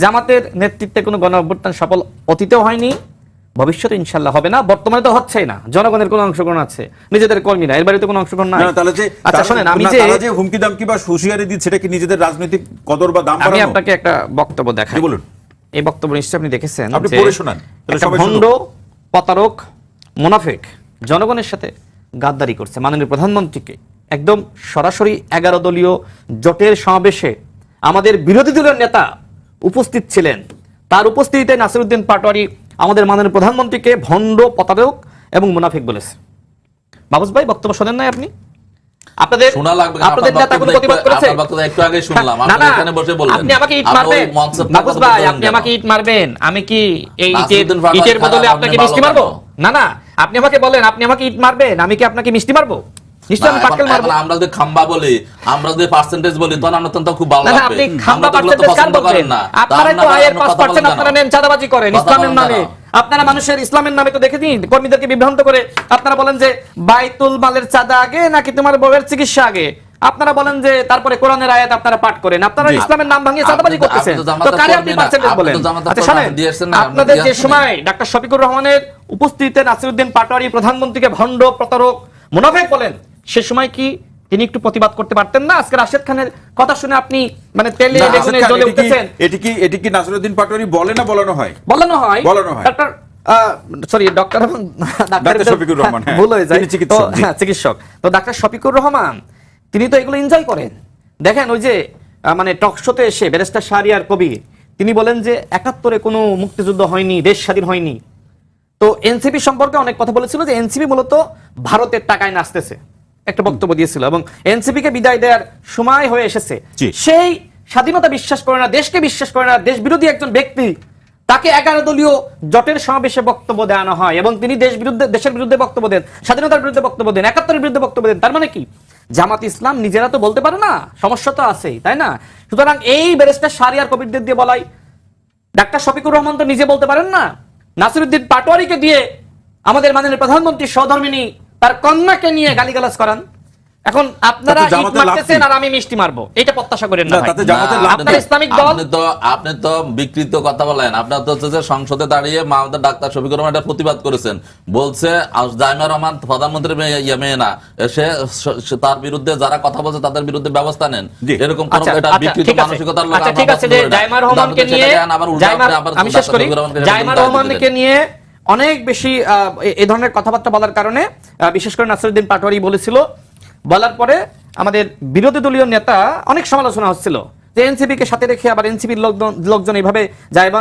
জামাতের নেতৃত্বে কোনো গণ অভ্যুত্থান সফল অতীতেও হয়নি, ভবিষ্যতে ইনশাআল্লাহ হবে না, বর্তমানে তো হচ্ছেই না। জনগণের কোনো অংশগ্রহণ আছে, নিজেদের কর্মীরা, এর বাইরে তো কোনো অংশগ্রহণ নাই। তাহলে যে আচ্ছা শুনেন, আমি যে হুমকি দামকি বা হুঁশিয়ারি দিচ্ছে, সেটা কি নিজেদের রাজনৈতিক কদর বা দাম বাড়ানো? আমি আপনাকে একটা বক্তব্য দেখাই, বলুন। এই বক্তব্য নিশ্চয়ই আপনি দেখেছেন, আপনি পড়ে শোনান, তাহলে সবাই ভণ্ড, প্রতারক, মুনাফিক জনগণের সাথে গাদ্দারি করছে। মাননীয় প্রধানমন্ত্রীকে একদম সরাসরি 11 দলীয় জোটের সমাবেশে আমাদের বিরোধী দলের নেতা উপস্থিত ছিলেন, তার উপস্থিতিতে নাসিরউদ্দিন পাটোয়ারি আমাদের মাননীয় প্রধানমন্ত্রীকে ভণ্ড, প্রতারক এবং মুনাফিক বলেছে। মাহফুজ ভাই, বক্তব্য শোনেন নাই আপনি? আপনাদের নেতা কোনো প্রতিবাদ করেছে? একটু আগে শুনলাম, আপনি এখানে বসে বললেন আপনি আমাকে ইট মারবেন। মাহফুজ ভাই, আপনি আমাকে ইট মারবেন, আমি কি এই ইটের বদলে আপনাকে মিষ্টি মারবো? না না, আপনি আমাকে বলেন, আপনি আমাকে ইট মারবেন, আমি কি আপনাকে মিষ্টি মারবো? নিশ্চয় আমি পাটকেল মারবো। আমরা যদি খাম্বা বলি, আমরা যদি পার্সেন্টেজ বলি, তখন আমরা তো খুব ভালো লাগবে। আপনি খাম্বা পার্সেন্টেজ কার বলবেন? আপনারা তো আয়ের 5% আপনারা নেন, চাঁদাবাজি করেন ইসলামের নামে। আপনারা মানুষের ইসলামের নামে তো দেখে দিন, কর্মীদেরকে বিভ্রান্ত করে আপনারা বলেন যে বাইতুল মালের চাঁদা আগে নাকি তোমার বউয়ের চিকিৎসা আগে। আপনারা বলেন যে তারপরে কোরআনের আয়াত আপনারা পাঠ করেন, আপনারা ইসলামের নাম ভাঙিয়ে চাঁদাবাজি করতেছেন। তো কারে আপনি পার্সেন্টেজ বলেন? আচ্ছা শুনেন, আপনাদের যে সময় ডাক্তার শফিকুর রহমানের উপস্থিতিতে নাসিরউদ্দিন পাটোয়ারি প্রধানমন্ত্রীকে ভণ্ড, প্রতারক, মুনাফিক বলেন, সে সময় কি তিনি একটু প্রতিবাদ করতে পারতেন না? আজকে রাশেদ খানের কথা শুনে আপনি মানে তেলে বেগুনে জ্বলে উঠেছেন। এটি কি নাসিরউদ্দিন পাটোয়ারি বলে না বলানো হয়? বলানো হয়। ডাক্তার ডক্টর শফিকুর রহমান ভুল হয়ে যায়, চিকিৎসক তো ডাক্তার শফিকুর রহমান, তিনি তো এগুলো এনজয় করেন। দেখেন ওই যে মানে টক শোতে এসে ব্যারিস্টার শাহরিয়ার কবির তিনি বলেন যে 71-এ কোনো মুক্তিযুদ্ধ হয়নি, দেশ স্বাধীন হয়নি। তো এনসিপি সম্পর্কে অনেক কথা বলেছিল যে এনসিপি মূলত ভারতের টাকায় নাচতেছে, একটা বক্তব্য দিয়েছিল, এবং এনসিপি কে বিদায় দেওয়ার সময় হয়ে এসেছে। সেই স্বাধীনতা বিশ্বাস করে না, দেশকে বিশ্বাস করে না, দেশ বিরোধী একজন ব্যক্তি, তাকে 11 দলীয় জোটের সমাবেশে বক্তব্য দেওয়ানো হয় এবং তিনি দেশের বিরুদ্ধে বক্তব্য দেন, স্বাধীনতার বিরুদ্ধে বক্তব্য দেন, 71-এর বিরুদ্ধে বক্তব্য দেন। তার মানে কি জামাত ইসলাম নিজেরা তো বলতে পারে না, সমস্যা তো আছেই, তাই না? সুতরাং এই ব্যারিস্টার শাহরিয়ার কবিরদের দিয়ে বলাই, ডাক্তার শফিকুর রহমান তো নিজে বলতে পারেন না, নাসিরউদ্দিন পাটোয়ারিকে দিয়ে আমাদের মাননীয় প্রধানমন্ত্রী সহধর্মিনী তার কন্যাকে নিয়ে গালিগালাজ করান। এখন আপনারা ইট মারতেছেন আর আমি মিষ্টি মারবো, এটা প্রত্যাশা করেন না। আপনার ইসলামিক দল, আপনি তো বিকৃত কথা বলেন। আপনার তো হচ্ছে সংসদে দাঁড়িয়ে আমাদের ডাক্তার শফিকুর রহমান এটা প্রতিবাদ করেছেন, বলছে জাইমা রহমান প্রধানমন্ত্রীর মেয়ে না, সে তার বিরুদ্ধে যারা কথা বলছে তাদের বিরুদ্ধে ব্যবস্থা নেন, এরকম কোন এটা বিকৃত মানসিকতার লোক। আচ্ছা ঠিক আছে, যে জাইমা রহমানকে নিয়ে, আমি শেষ করি, জাইমা রহমানকে নিয়ে অনেক বেশি এই ধরনের কথাবার্তা বলার কারণে বিশেষ করে নাসিরউদ্দিন পাটোয়ারি বলেছিল, বলার পরে আমাদের বিরোধী দলীয় নেতা অনেক সমালোচনা হচ্ছিল যে এনসিপি কে সাথে রেখে আবার এনসিপির লোকজন এইভাবে জাইমা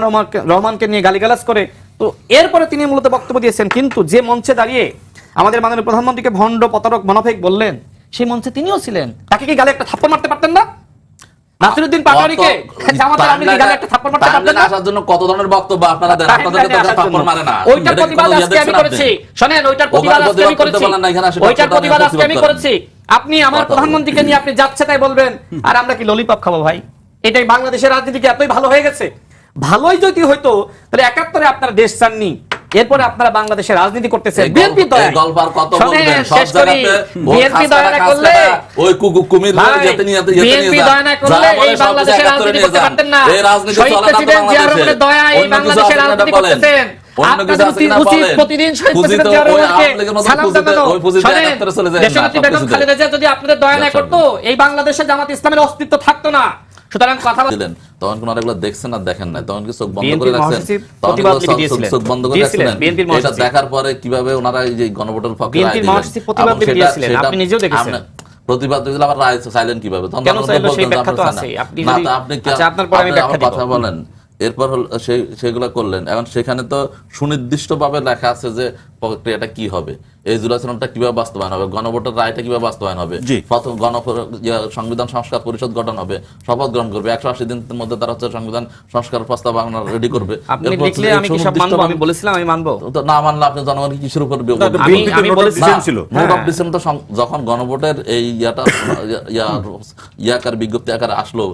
রহমানকে নিয়ে গালিগালাজ করে। তো এরপরে তিনি মূলত বক্তব্য দিয়েছেন, কিন্তু যে মঞ্চে দাঁড়িয়ে আমাদের মাননীয় প্রধানমন্ত্রীকে ভণ্ড, প্রতারক, মুনাফিক বললেন, সেই মঞ্চে তিনিও ছিলেন। তাকে কি গালে একটা থাপ্পড় মারতে পারতেন না? নাসিরউদ্দিন পাটোয়ারিকে জামাতের আমির কি গালে একটা থাপ্পড় মারতে পারতেন না? আসার জন্য কত ধরনের বক্তব্য আপনারা দেন, আপনাদেরকে তো থাপ্পড় মারে না। ওইটার প্রতিবাদ আজকে আমি করেছি, শুনেন, ওইটার প্রতিবাদ আজকে আমি করেছি, ওইটার প্রতিবাদ আজকে আমি করেছি। আপনি আমার প্রধানমন্ত্রীকে নিয়ে আপনি যাচ্ছে তাই বলবেন, আর আমরা কি ললিপপ খাবো ভাই? এটাই বাংলাদেশের রাজনীতি কি এতই ভালো হয়ে গেছে? ভালোই যদি হইতো তাহলে 71-এ আপনারা দেশ চাননি, এরপরে আপনারা বাংলাদেশের রাজনীতি করতেছেন বিএনপি দয়া। গল্পর কত বলবেন, সব শেষ করি, জায়গাতে বিএনপি দয়া না করলে, ওই কুমির যেতে নিয়ে বিএনপি দয়া না করলে এই বাংলাদেশের রাজনীতি করতে পারতেন না। এই রাজনীতি শহীদ প্রেসিডেন্ট জিয়া রহমানের দয়া এই বাংলাদেশের রাজনীতি করতেছেন। আপনাদের উচিত প্রতিদিন শহীদ প্রেসিডেন্ট জিয়া রহমানকে সালাম জানানো। দেশনেত্রী বেগম খালেদা জিয়া যদি আপনাদের দয়া না করতো, এই বাংলাদেশে জামাত ইসলামের অস্তিত্ব থাকতো না। সুতরাং কথা বলেন, তখন কোন আরেকগুলো দেখছেন না দেখেন না, তখন কি চোখ বন্ধ করে রাখছেন? চোখ বন্ধ করে রাখছেন। এটা দেখার পরে কিভাবে ওনারা এই যে গণভোটের পক্ষে রায় দিলেন, আপনি নিজেও দেখেছেন। প্রতিবাদ দিলে আবার রায় সাইলেন্ট কিভাবে? তখন আপনি কথা বলেন, এরপর সেগুলো করলেন। এখন সেখানে তো সুনির্দিষ্টভাবে লেখা আছে যে প্রক্রিয়াটা কি হবে, এই জুলাই সনদটা কিভাবে বাস্তবায়ন হবে, গণভোটের রায়টা কিভাবে বাস্তবায়ন হবে, প্রথম সংবিধান সংস্কার পরিষদ গঠন হবে, শপথ গ্রহণ করবে, 180 দিনের মধ্যে তারা হচ্ছে সংবিধান সংস্কার প্রস্তাব রেডি করবে। আপনি লিখলে আমি কি সব মানবো? আমি বলেছিলাম আমি মানবো তো না মানলে আপনি জনগণকে কিসের উপর আমি বলেছিলাম যখন গণভোটের এই ইয়াকার বিজ্ঞপ্তি আকারে আসলো,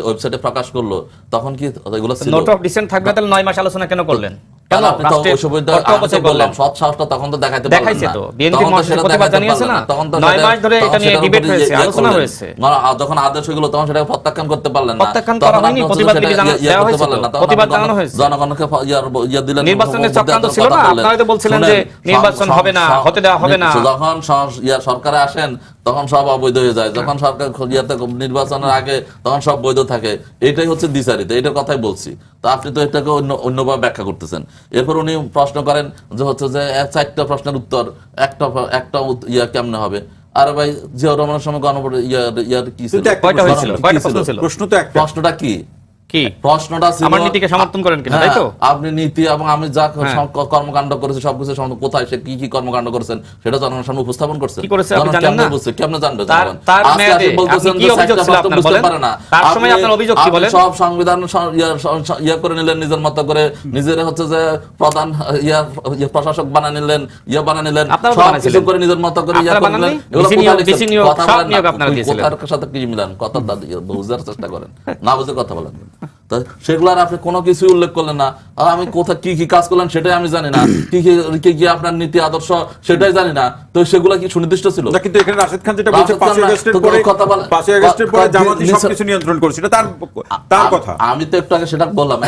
ওয়েবসাইটে প্রকাশ করলো, তখন কি এগুলো ছিল? নোট অফ ডিসেন্ট থাকবে, তাহলে 9 মাস আলোচনা কেন করলেন? কেন আপনি তো রাষ্ট্রের ওই সময়টা অর্থ আমি তো অপচয় বললাম করলেন? সৎ সাহসটা তখন তো দেখাইতে পারলেন দেখাইছে না। তো, বিএনপি তখন তো মহাসচিব সেটা প্রতিবাদ দেখাইতে জানিয়েছে পারলেন না? না। তখন তো 9 সেটা- মাস ধরে তখন এটা নিয়ে সেটার ডিবেট উপরে হয়েছে, ইয়ে আলোচনা করলেন। হয়েছে। যখন আদেশ হয়ে গেল তখন সেটাকে প্রত্যাখ্যান করতে পারলেন না। প্রত্যাখ্যান তখন করা আপনি হয়নি, হচ্ছে প্রতিবাদ সেটা লিখে ইয়ে দেওয়া করতে হয়েছে পারলেন তো, না। তখন প্রতিবাদ আপনি জানানো হয়েছে। জনগণকে ইয়ে দিলেন, নির্বাচনের বুদ্ধি চক্রান্ত আত্মর ছিল কথা না? বললেন। আপনারা তো বলছিলেন যে শুনেন, নির্বাচন হবে না, হতে দেওয়া হবে না। যখন সরকারে আসেন তখন সব অবৈধ হয়ে যায়, যখন সরকার নির্বাচনের আগে তখন সব বৈধ থাকে। এটাই হচ্ছে দ্বিচারিতা, এটার কথাই বলছি। তো আপনি তো এটাকে অন্যভাবে ব্যাখ্যা করতেছেন। এরপর উনি প্রশ্ন করেন যে হচ্ছে যে 4টা প্রশ্নের উত্তর একটা কেমনে হবে। আর ভাই জিয়াউর রহমানের সময় গণভোট ইয়ার কি ছিল? কয়টা হয়েছিল? কি কয়টা ছিল? প্রশ্ন ছিল? প্রশ্ন তো একটা। প্রশ্নটা কি? কি প্রশ্নটা ছিল আমার নীতিকে সমর্থন করেন কিনা, তাই তো? হ্যাঁ, আপনি নীতি এবং আমি যা হ্যাঁ। কর্মকাণ্ড করেছি সবকিছু কোথায় সে কি কি কর্মকাণ্ড করেছেন সেটা জনগণের সামনে উপস্থাপন করছেন। কি করেছে আপনি জনগণ জানেন কেমনে না? বুঝছে, কেমনে জানবে তার- জনগণ? তার আজকে মেয়াদে আপনি বলতেছেন আপনি কি যে অভিযোগ 4টা ছিল প্রশ্ন আপনার বুঝতে বলেন? পারে না। তার সময় আপনার অভিযোগ কি আপনি বলেন? সব সংবিধান ইয়া করে নিলেন নিজের মতো করে, নিজের হচ্ছে যে প্রধান প্রশাসক বানা নিলেন, বানা নিলেন, আপনারা তো সব বানাইছিলেন। কিছু করে নিজের মতো করে আপনারা বানাননি? ডিসি নিয়োগ, ডিসি নিয়োগ, সব নিয়োগ আপনারা দিয়েছিলেন। কথার সাথে কি মিলান, কথা বুঝার চেষ্টা করেন, না বুঝে কথা বলেন। তো সেগুলো আর আপনি কোনো কিছু উল্লেখ করলেন না। আর আমি কোথায় কি কি কাজ করলেন সেটাই আমি জানি না, কি কি আপনার নীতি আদর্শ সেটাই জানি না। তো সেগুলো কি সুনির্দিষ্ট ছিল? না, কিন্তু এখানে রাশেদ খান যেটা বলছে রাশেদ খান 5 আগস্টের তো পরে কথা বলে- 5 আগস্টের পরে জামাতি নিশ্চয়- সবকিছু নিয়ন্ত্রণ করছে, এটা তার কথা। আমি তো একটু আগে সেটা বললাম,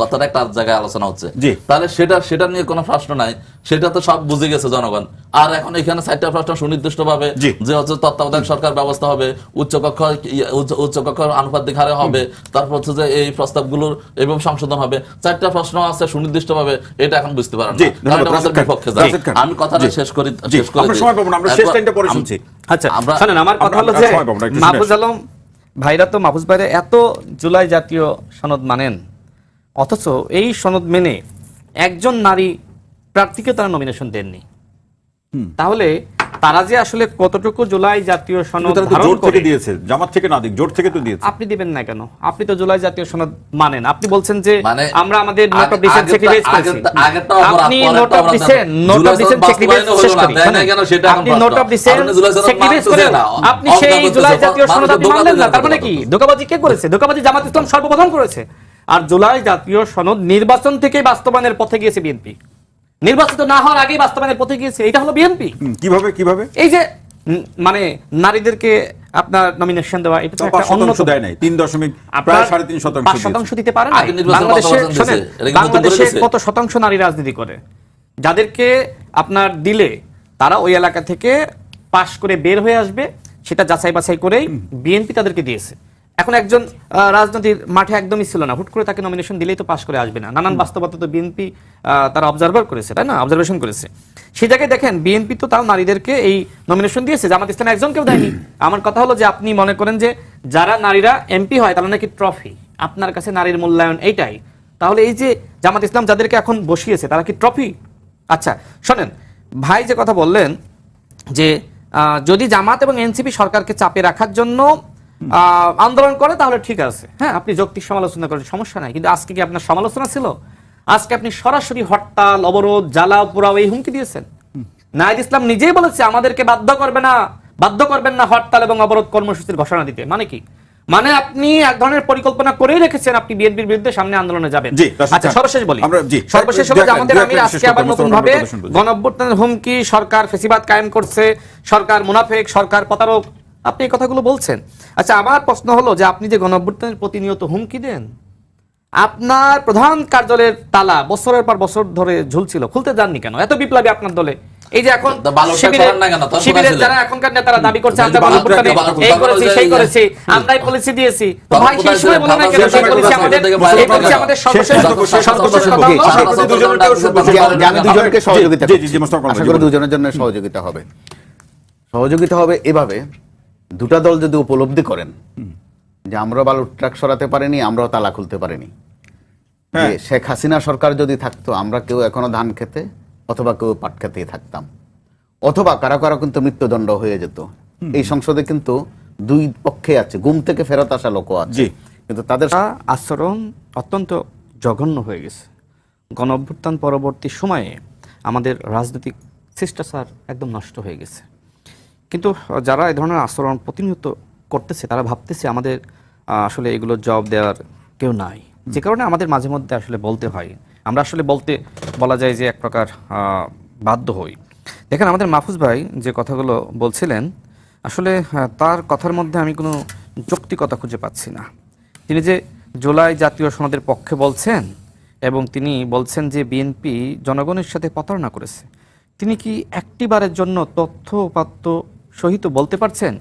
কথাটা একটা জায়গায় আলোচনা হচ্ছে। জি। তাহলে সেটা নিয়ে কোনো প্রশ্ন নাই, সেটা তো সব বুঝে গেছে জনগণ। আর এখন এখানে 4টা প্রশ্ন সুনির্দিষ্ট ভাবে জি। যে হচ্ছে তত্ত্বাবধায়ক সরকার ব্যবস্থা হবে, উচ্চকক্ষ আনুপাতিক হারে হবে, তারপর হচ্ছে যে এই প্রস্তাবগুলোর এইভাবে সংশোধন হবে। 4টা প্রশ্ন আছে সুনির্দিষ্ট ভাবে, এটা এখন বুঝতে পারেন না। জি, কারণ ধন্যবাদ, এটা আমাদের রাশেদ খান। বিপক্ষে যায়। রাশেদ খান। আমি কথাটা জি। শেষ করি, জি, শেষ করে আমরা দিই। সময় পাবো না, আমরা শেষ টাইমটা পরে শুনছি। আচ্ছা আমরা- শোনেন, আমার কথা হলো আমরা যে সময় পাবো না, একটু শুনে মাহফুজ আলম ভাইরা তো, মাহফুজ ভাইরা এত জুলাই জাতীয় সনদ মানেন, অথচ এই সনদ মেনে একজন নারী প্রার্থীকে তারা নমিনেশন দেননি। তাহলে তারা যে আসলে কতটুকু জুলাই জাতীয় সনদ তারা তো ধারণ জোট থেকে করে, দিয়েছে, জামাত থেকে না দিক, জোট থেকে তো দিয়েছে। আপনি দিবেন না কেন? আপনি তো জুলাই জাতীয় সনদ মানেন, আপনি বলছেন যে মানে আমরা আমাদের নোট অফ ডিসেন্ট আগেরটা- স্যাক্রিফাইস করেছি। আগেরটা অপরাধ, আপনি পরেরটা নোট অফ অপরাধ। Dissent, note of dissent sacrifice বাস্তবায়ন শেষ হলো না, করি। দেয় না কেন সেটা এখন আপনি প্রশ্ন। নোট অফ ডিসেন্ট আপনি জুলাই সনদ স্যাক্রিফাইস মানতেছেন করেন, না, আপনি অবজ্ঞা সেই করতেছেন, জুলাই জাতীয় সনদ মানুষকে আপনি ধোঁকা মানলেন না। দিলেন তার মানে কি ধোঁকাবাজি কে করেছে? ধোঁকাবাজি জামাত ইসলাম সর্বপ্রথম করেছে। আর জুলাই জাতীয় সনদ নির্বাচন থেকে বাস্তবায়নের পথে গিয়েছে বিএনপি, নির্বাচিত না হওয়ার আগেই বাস্তবায়নের পথে গিয়েছে। এটা হলো বিএনপি। কিভাবে এই যে মানে নারীদেরকে আপনার নমিনেশন দেওয়া, এটা তো একটা 5% অন্যতম। দেয় নাই, 3 প্রায় 3.5% 5% দিতে পারে না। আগে নির্বাচনে বাংলাদেশে 5% দিয়েছে। শোনেন, এটা কি নতুন করে বাংলাদেশে দিয়েছে? কত শতাংশ নারী রাজনীতি করে, যাদেরকে আপনার দিলে তারা ওই এলাকা থেকে পাশ করে বের হয়ে আসবে, সেটা যাচাই বাছাই করেই বিএনপি তাদেরকে দিয়েছে। এখন একজন রাজনীতির মাঠে একদমই ছিল না, হুট করে তাকে নমিনেশন দিলেই তো পাশ করে আসবে না। নানান বাস্তবতা তো বিএনপি তারা অবজারভার করেছে, তাই না? অবজারভেশন করেছে। সেই জায়গায় দেখেন বিএনপি তো তাও নারীদেরকে এই নমিনেশন দিয়েছে, জামাত ইসলাম একজনকেও দেয়নি। আমার কথা হলো যে আপনি মনে করেন যে যারা নারীরা এমপি হয় তারা নাকি ট্রফি, আপনার কাছে নারীর মূল্যায়ন এইটাই। তাহলে এই যে জামাত ইসলাম যাদেরকে এখন বসিয়েছে তারা কি ট্রফি? আচ্ছা শোনেন, ভাই যে কথা বললেন যে যদি জামাত এবং এনসিপি সরকারকে চাপে রাখার জন্য আন্দোলন করে তাহলে ঠিক আছে, হ্যাঁ আপনি যৌক্তিক সমালোচনা করেন, সমস্যা নাই। কিন্তু আজকে কি আপনার সমালোচনা ছিল? আজকে আপনি সরাসরি হরতাল, অবরোধ, জ্বালাও পোড়াও এই হুমকি দিয়েছেন। নাহিদ ইসলাম নিজেই বলেছে আমাদেরকে বাধ্য করবেন না হরতাল এবং অবরোধ কর্মসূচির ঘোষণা দিতে। মানে কি? মানে আপনি এক ধরনের পরিকল্পনা করেই রেখেছেন আপনি বিএনপির বিরুদ্ধে সামনে আন্দোলনে যাবেন। আচ্ছা সর্বশেষ বলি, সর্বশেষ হলো যে আমাদের আমির আজকে আবার নতুন ভাবে গণঅভ্যুত্থানের হুমকি, সরকার ফ্যাসিবাদ কায়েম করছে, সরকার মুনাফেক, সরকার প্রতারক, আপনি এই কথাগুলো বলছেন। আচ্ছা আমার প্রশ্ন হলো যে আপনি যে গণঅভ্যুত্থানের প্রতিনিয়ত হুমকি দেন, আপনার প্রধান কার্যালয়ের তালা বছরের পর বছর ধরে ঝুলছিল, খুলতে যাননি কেন? এত বিপ্লবী আপনার দলে। এই যে এখন শিবিরের যারা এখনকার নেতারা দাবি করছে আমরা গণঅভ্যুত্থানে এই করেছি সেই করেছি, আমরাই পলিসি দিয়েছি, তো ভাই সেই সময় বলে না কেন সেই পলিসি আমাদের, এই পলিসি আমাদের সর্বশেষ কথা হলো আমি দুজনকে সহযোগিতা আশা করি দুজনের জন্য সহযোগিতা হবে। সহযোগিতা হবে এভাবে, দুটা দল যদি উপলব্ধি করেন যে আমরা বালুর ট্রাক সরাতে পারিনি, আমরাও তালা খুলতে পারিনি, যে শেখ হাসিনা সরকার যদি থাকতো আমরা কেউ এখনো ধান খেতে অথবা কেউ পাট খেতেই থাকতাম, অথবা কারো কারো কিন্তু মৃত্যুদণ্ড হয়ে যেত। এই সংসদে কিন্তু দুই পক্ষে আছে, ঘুম থেকে ফেরত আসা লোক আছে, কিন্তু তাদের আচরণ অত্যন্ত জঘন্য হয়ে গেছে। গণঅভ্যুত্থান পরবর্তী সময়ে আমাদের রাজনৈতিক শিষ্টাচার একদম নষ্ট হয়ে গেছে। কিন্তু যারা এই ধরনের আচরণ প্রতিনিয়ত করতেছে তারা ভাবতেছে আমাদের আসলে এগুলো জবাব দেওয়ার কেউ নাই। যে কারণে আমাদের মাঝে মধ্যে আসলে বলতে হয়, আমরা আসলে বলা যায় যে এক প্রকার বাধ্য হই। দেখেন আমাদের মাহফুজ ভাই যে কথাগুলো বলছিলেন, আসলে তার কথার মধ্যে আমি কোনো যৌক্তিকতা খুঁজে পাচ্ছি না। তিনি যে জুলাই জাতীয় সনদের পক্ষে বলছেন এবং তিনি বলছেন যে বিএনপি জনগণের সাথে প্রতারণা করেছে, তিনি কি একটি বারের জন্য তথ্য উপাত্ত সহিত বলতে পারছেন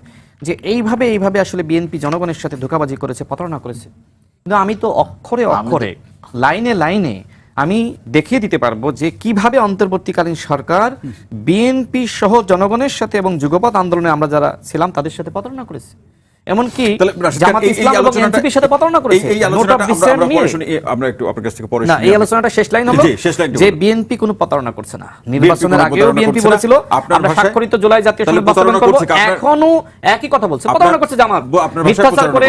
যে এইভাবে আসলে বিএনপি জনগণের সাথে ধোঁকাবাজি করেছে, প্রতারণা করেছে? কিন্তু আমি তো অক্ষরে অক্ষরে লাইনে লাইনে আমি দেখিয়ে দিতে পারবো যে কিভাবে অন্তর্বর্তীকালীন সরকার বিএনপি সহ জনগণের সাথে এবং যুগপৎ আন্দোলনে আমরা যারা ছিলাম তাদের সাথে প্রতারণা করেছে, এমনকি জামাত ইসলাম এবং এনসিপির সাথে প্রতারণা করেছে। আমরা একটু আপনার কাছ থেকে পরে না, এই আলোচনাটা শেষ লাইন হলো যে বিএনপি কোনো প্রতারণা করছে না। নির্বাচনের আগেও বিএনপি বলেছিল আমরা স্বাক্ষরিত জুলাই জাতীয় সনদ বাস্তবায়ন করব, এখনো একই কথা বলছে, প্রতারণা করছে জামাত, মিথ্যাচার করে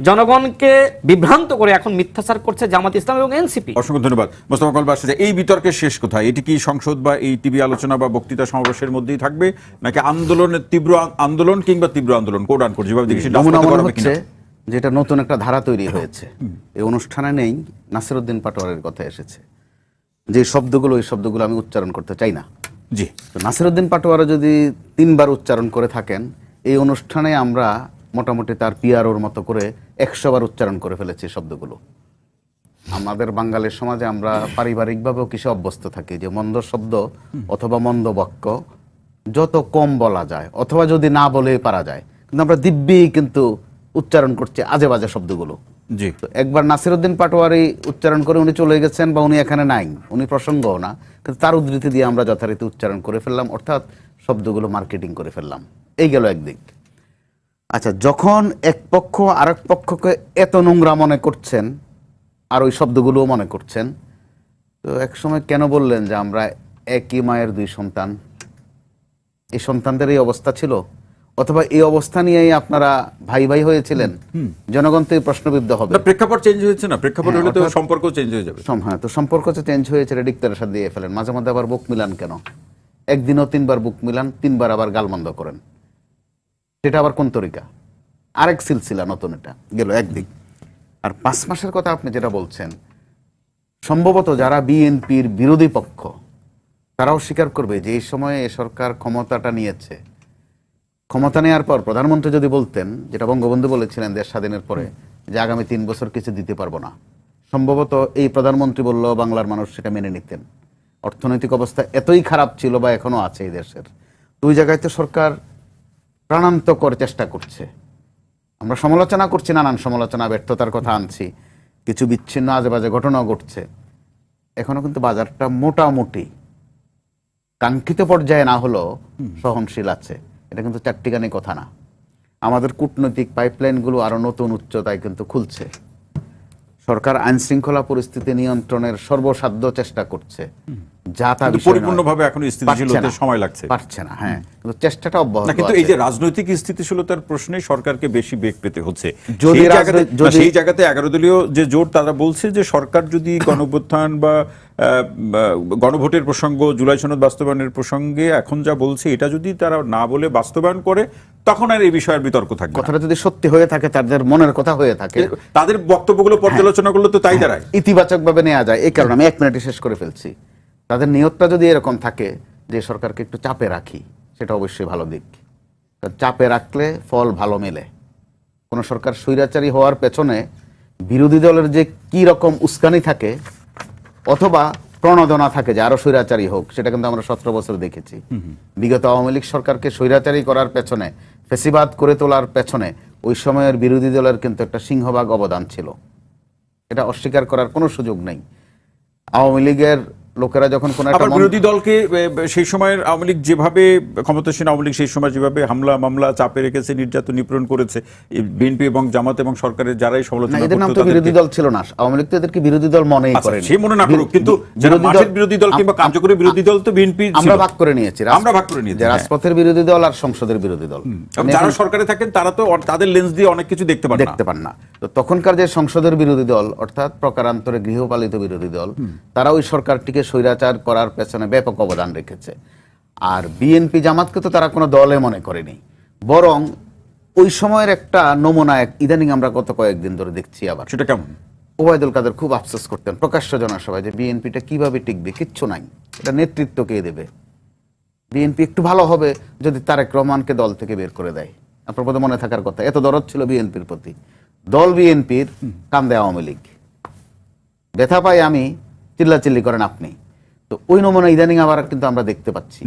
জনগণকে বিভ্রান্ত করে এখন মিথ্যাচার করছে জামাত ইসলাম এবং এনসিপি। অসংখ্য ধন্যবাদ মোস্তফা কামাল বাদশা। এই বিতর্কের শেষ কোথায়? এটি কি সংসদ বা এই টিভি আলোচনা বা বক্তৃতা সমাবেশের মধ্যেই থাকবে, নাকি আন্দোলনের তীব্র আন্দোলন কিংবা তীব্র আন্দোলন কোড আনকোড যেভাবে দেখি নমুনা মনে হচ্ছে যেটা নতুন একটা ধারা তৈরি হয়েছে এই অনুষ্ঠানে নেই, নাসিরউদ্দিন পাটোয়ারির কথা এসেছে, যে শব্দগুলো ওই শব্দগুলো আমি উচ্চারণ করতে চাই না। জি, তো নাসিরউদ্দিন পাটোয়ারি যদি 3 বার উচ্চারণ করে থাকেন, এই অনুষ্ঠানে আমরা মোটামুটি তার পিআরওর মতো করে 100 বার উচ্চারণ করে ফেলেছি শব্দগুলো। আমাদের বাঙালির সমাজে আমরা পারিবারিকভাবেও কিছু অভ্যস্ত থাকি যে মন্দ শব্দ অথবা মন্দ বাক্য যত কম বলা যায় অথবা যদি না বলে পারা যায়, কিন্তু আমরা দিব্যি কিন্তু উচ্চারণ করছি আজে বাজে শব্দগুলো। জি, তো একবার নাসিরউদ্দিন পাটোয়ারি উচ্চারণ করে উনি চলে গেছেন বা উনি এখানে নাই, উনি প্রসঙ্গও না, কিন্তু তার উদ্ধৃতি দিয়ে আমরা যথারীতি উচ্চারণ করে ফেললাম, অর্থাৎ শব্দগুলো মার্কেটিং করে ফেললাম। এই গেল একদিক। আচ্ছা, যখন এক পক্ষ আরেক পক্ষকে এত নোংরা মনে করছেন আর ওই শব্দগুলোও মনে করছেন, তো এক সময় কেন বললেন যে আমরা একই মায়ের 2 সন্তান? এই সন্তানদের এই অবস্থা ছিল, অথবা এই অবস্থা নিয়েই আপনারা ভাই ভাই হয়েছিলেন? জনগণ তো এই প্রশ্নবিদ্ধ হবে। প্রেক্ষাপট চেঞ্জ হয়েছে না? প্রেক্ষাপট হলে তো সম্পর্ক চেঞ্জ হয়ে যাবে। হ্যাঁ, তো সম্পর্ক তো চেঞ্জ হয়েছে, ডিক্টেটরশিপ দিয়ে ফেলেন। মাঝে মধ্যে আবার বুক মিলান কেন? একদিনও 3 বার বুক মিলান, 3 বার আবার গালমন্দ করেন, সেটা আবার কোন তরিকা? আরেক সিলসিলা নতুন। এটা গেল একদিক। আর 5 মাসের কথা আপনি যেটা বলছেন, সম্ভবত যারা বিএনপির বিরোধী পক্ষ তারাও স্বীকার করবে যে এই সময়ে এ সরকার ক্ষমতাটা নিয়েছে, ক্ষমতা নেওয়ার পর প্রধানমন্ত্রী যদি বলতেন, যেটা বঙ্গবন্ধু বলেছিলেন দেশ স্বাধীনের পরে, যে আগামী 3 বছর কিছু দিতে পারবো না, সম্ভবত এই প্রধানমন্ত্রী বলল বাংলার মানুষ সেটা মেনে নিতেন। অর্থনৈতিক অবস্থা এতই খারাপ ছিল বা এখনো আছে এই দেশের, ওই জায়গায় তো সরকার প্রাণান্তকর চেষ্টা করছে। আমরা সমালোচনা করছি, নানান সমালোচনা, ব্যর্থতার কথা আনছি, কিছু বিচ্ছিন্ন আজেবাজে ঘটনাও ঘটছে। এখনো কিন্তু বাজারটা মোটামুটি কাঙ্ক্ষিত পর্যায়ে না হলেও সহনশীল আছে। এটা কিন্তু চারটিখানি কথা না। আমাদের কূটনৈতিক পাইপলাইনগুলো আরো নতুন উচ্চতায় কিন্তু খুলছে। সরকার আইন শৃঙ্খলা পরিস্থিতি নিয়ন্ত্রণের সর্বসাধ্য চেষ্টা করছে, যা তা পরিপূর্ণভাবে এখন স্থিতিশীল হতে সময় লাগছে, পারছে না। হ্যাঁ, কিন্তু চেষ্টাটা অব্যাহত আছে। কিন্তু এই যে রাজনৈতিক স্থিতিশীলতার প্রশ্নে সরকারকে বেশি বেগ পেতে হচ্ছে। যদি সেই জায়গাতে 11 দলীয় যে জোট, তারা বলছে যে সরকার যদি গণঅভ্যুত্থান বা গণভোটের প্রসঙ্গ, জুলাই সনদ বাস্তবায়নের প্রসঙ্গে এখন যা বলছে, এটা যদি তারা না বলে বাস্তবায়ন করে, তখন আর এই বিষয়ের বিতর্ক থাকবে। কথাটা যদি সত্যি হয়ে থাকে, তাদের মনের কথা হয়ে থাকে, তাদের বক্তব্যগুলো পর্যালোচনা করলে তো তাই দাঁড়ায়, ইতিবাচকভাবে নেওয়া যায়। এই কারণে আমি 1 মিনিটে শেষ করে ফেলছি। তাদের নিয়তটা যদি এরকম থাকে যে সরকারকে একটু চাপে রাখি, সেটা অবশ্যই ভালো দিক। চাপে রাখলে ফল ভালো মেলে। কোন সরকার স্বৈরাচারী হওয়ার পেছনে বিরোধী দলের যে কি রকম উস্কানি থাকে অথবা প্রণোদনা থাকে যে আরো স্বৈরাচারী হোক, সেটা কিন্তু আমরা 17 বছর দেখেছি। বিগত আওয়ামী লীগ সরকারকে স্বৈরাচারী করার পেছনে, ফেসিবাদ করে তোলার পেছনে ওই সময়ের বিরোধী দলের কিন্তু একটা সিংহভাগ অবদান ছিল। এটা অস্বীকার করার কোনো সুযোগ নেই। আওয়ামী লীগের লোকেরা যখন কোন একটা বিরোধী দলকে সেই সময়ের আওয়ামী লীগ যেভাবে, ক্ষমতাসীন আওয়ামী লীগ সেই সময় যেভাবে হামলা মামলা চাপে রেখেছে, নির্যাতন নিপীড়ন করেছে, বিএনপি এবং জামাত এবং সরকারের যারাই সমালোচনা করত, এদের নাম তো বিরোধী দল ছিল না। আওয়ামী লীগ তো এদেরকে বিরোধী দল মনেই করেনি। সে মনে না করুক, কিন্তু যারা মাঠের বিরোধী দল কিংবা কার্যকরী বিরোধী দল তো বিএনপি আমরা ভাগ করে নিয়েছি। রাজপথের বিরোধী দল আর সংসদের বিরোধী দল। যারা সরকারে থাকেন তারা তো তাদের লেন্স দিয়ে অনেক কিছু দেখতে পান না। তো তখনকার যে সংসদের বিরোধী দল, অর্থাৎ প্রকারান্তরে গৃহপালিত বিরোধী দল, তারা ওই সরকারটিকে স্বৈরাচার করার পেছনে ব্যাপক অবদান রেখেছে। আর বিএনপি জামাতকে তো তারা কোনো দলে মনে করেনি, বরং ওই সময়ের একটা নমুনা ইদানিং আমরা গত কয়েকদিন ধরে দেখছি। আবার সেটা কেমন? ওবায়দুল কাদের খুব আফসোস করতেন প্রকাশ্য জনসভায় যে বিএনপিটা কিভাবে টিকবে, কিচ্ছু নাই, এটা নেতৃত্ব কে দেবে। বিএনপি একটু ভালো হবে যদি তারেক রহমানকে দল থেকে বের করে দেয়। আপনার প্রতি মনে থাকার কথা, এত দরদ ছিল বিএনপির প্রতি। দল বিএনপির, কান্দে আওয়ামী লীগ, ব্যথা পাই আমি, চিল্লাচিল্লি করেন আপনি। তো ওই নমুনা ইদানিং আবার কিন্তু আমরা দেখতে পাচ্ছি।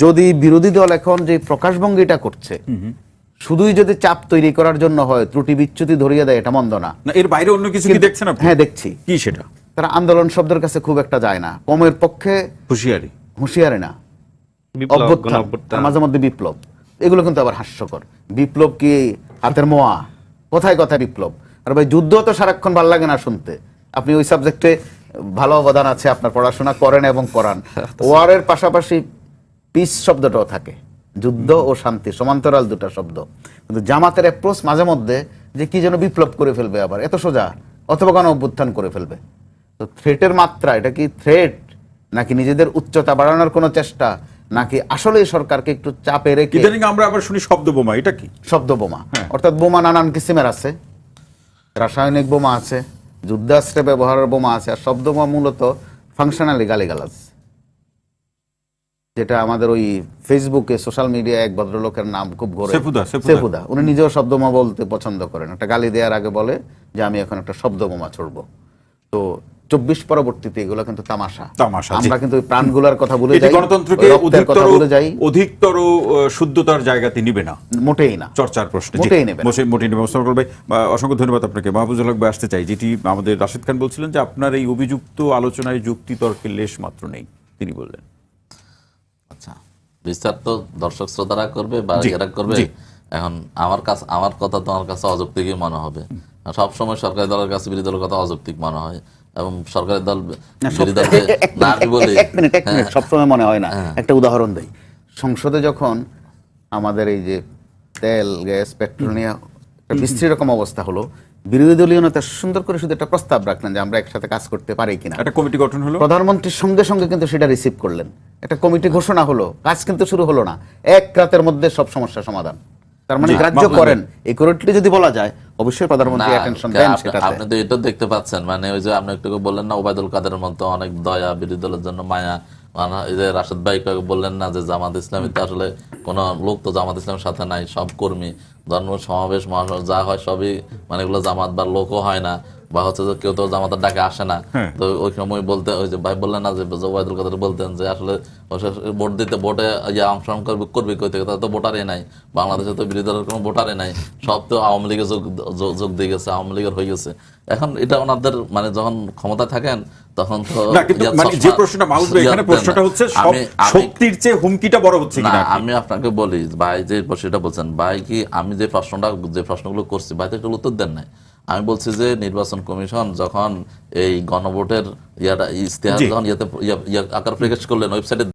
যদি বিরোধী দল এখন যে প্রকাশভঙ্গিটা করছে শুধুই যদি চাপ তৈরি করার জন্য হয়, ত্রুটি বিচ্যুতি ধরিয়ে দেয়, এটা মন্দ না। এর বাইরে অন্য কিছু কি দেখছেন আপনি? হ্যাঁ, দেখছি। কি সেটা? তারা আন্দোলন শব্দের কাছে খুব একটা যায় না, কমের পক্ষে হুঁশিয়ারি না, অভ্যুত্থান, মাঝে মধ্যে বিপ্লব, এগুলো কিন্তু আবার হাস্যকর। বিপ্লব কি হাতের মোয়া? কোথায় কথায় বিপ্লব? আর ভাই যুদ্ধ তো সারাক্ষণ ভালো লাগে না শুনতে। আপনি ওই সাবজেক্টে ভালো অবদান আছে, আপনার পড়াশোনা করেন এবং করান। ওয়ারের পাশাপাশি পিস শব্দটাও থাকে, যুদ্ধ ও শান্তি সমান্তরাল দুটো শব্দ। কিন্তু জামাতের অ্যাপ্রোচ মাঝে মধ্যে যে কি যেন বিপ্লব করে ফেলবে, আবার এত সোজা, অথবা কোনো অভ্যুত্থান করে ফেলবে। তো থ্রেটের মাত্রা, এটা কি থ্রেট নাকি নিজেদের উচ্চতা বাড়ানোর কোনো চেষ্টা, নাকি আসলে সরকারকে একটু চাপে রেখে? ইদানিং আমরা আবার শুনি শব্দ বোমা। এটা কি? শব্দ বোমা, অর্থাৎ বোমা নানান কিসিমের আছে, রাসায়নিক বোমা আছে, যুদ্ধাস্ত্রে ব্যবহারের বোমা আছে, আর শব্দ বোমা মূলত ফাংশনালি গালিগালাজ। যেটা আমাদের ওই ফেসবুকে সোশ্যাল মিডিয়ায় এক ভদ্রলোকের নাম খুব ঘোরে, সেফুদা। উনি নিজেও শব্দ বোমা বলতে পছন্দ করেন। একটা গালি দেওয়ার আগে বলে যে আমি এখন একটা শব্দ বোমা ছড়বো। তো 24 পরবর্তীতে এগুলো কিন্তু তামাশা। আমরা কিন্তু প্রাণগুলোর কথা ভুলে যাই, গণতন্ত্রকে অধিকতর শুদ্ধতার জায়গাতে নিবে না, মোটেই না, চর্চার প্রশ্নে মোটেই নেবে। অসংখ্য ধন্যবাদ আপনাকে। মাহফুজুল হক ভাই, আসতে চাই, যেটি আমাদের রাশেদ খান বলছিলেন যে আপনার এই অভিযুক্ত আলোচনায় যুক্তি তর্কের লেশ মাত্র নেই, তিনি বললেন। আচ্ছা, বিচার তো দর্শক শ্রোতারা করবে বা এরা করবে। এখন আমার কথা তোমার কাছে অযৌক্তিকই মনে হবে। সবসময় সরকারি দলের কাছে বিরোধী দলের কথা অযৌক্তিক মনে হয়, এবং সরকারি দল বিরোধী দলকে না আমি বলি সবসময় মনে হয় না। একটা উদাহরণ দেই, সংসদে যখন আমাদের এই যে তেল, গ্যাস, পেট্রোল নিয়ে একটা বিশ্রী রকম অবস্থা হলো, বিরোধী দলীয় নেতা সুন্দর করে শুধু একটা প্রস্তাব রাখলেন যে আমরা একসাথে কাজ করতে পারি কিনা। একটা কমিটি গঠন হলো, প্রধানমন্ত্রীর সঙ্গে সঙ্গে কিন্তু সেটা রিসিভ করলেন, একটা কমিটি ঘোষণা হলো, কাজ কিন্তু শুরু হলো না, এক রাতের মধ্যে সব সমস্যা সমাধান। তার মানে গ্রাহ্য করেন, একুরেটলি যদি বলা যায়, অবশ্যই প্রধানমন্ত্রী অ্যাটেনশন দেন সেটাতে। আপনি তো এটা দেখতে পাচ্ছেন, মানে ওই যে আপনি একটু বললেন না ওবায়দুল কাদের মতো অনেক দয়া, বিরোধী দলের জন্য মায়া। এই যে রাশেদ ভাই বললেন না যে জামাত ইসলামীতে আসলে কোন লোক তো জামাত ইসলামের সাথে নাই, সব কর্মী, ধর্ম সমাবেশ মহাসমাবেশ যা হয় সবই মানে এগুলো জামাত বা লোকও হয় না, বা হচ্ছে যে কেউ তো জামাতের ডাকে আসে না। তো ওই সময় বলতে ওই যে ভাই বললেন না যে ওবায়দুল কাদের বলতেন যে আসলে ভোট দিতে, ভোটে অংশগ্রহণ করবে কই থেকে, তাদের তো ভোটারই নাই, বাংলাদেশে তো বিরোধী দলের কোনো ভোটারই নাই, সব তো আওয়ামী লীগে যোগ দিয়ে গেছে, আওয়ামী লীগের হয়ে গেছে। এখন এটা ওনাদের মানে যখন ক্ষমতা থাকেন তখন তো যে প্রশ্নটা মাহফুজ ভাই, এখানে প্রশ্নটা হচ্ছে শক্তির চেয়ে হুমকিটা বড় হচ্ছে কিনা। আমি আপনাকে বলি ভাই, যে সেটা বলছেন ভাই, কি আমি যে প্রশ্নগুলো করছি ভাই তো একটু উত্তর দেন নাই। আমি বলছি যে নির্বাচন কমিশন যখন এই গণভোটের ইস্তেহার যখন আকার প্রকাশ করলেন ওয়েবসাইটে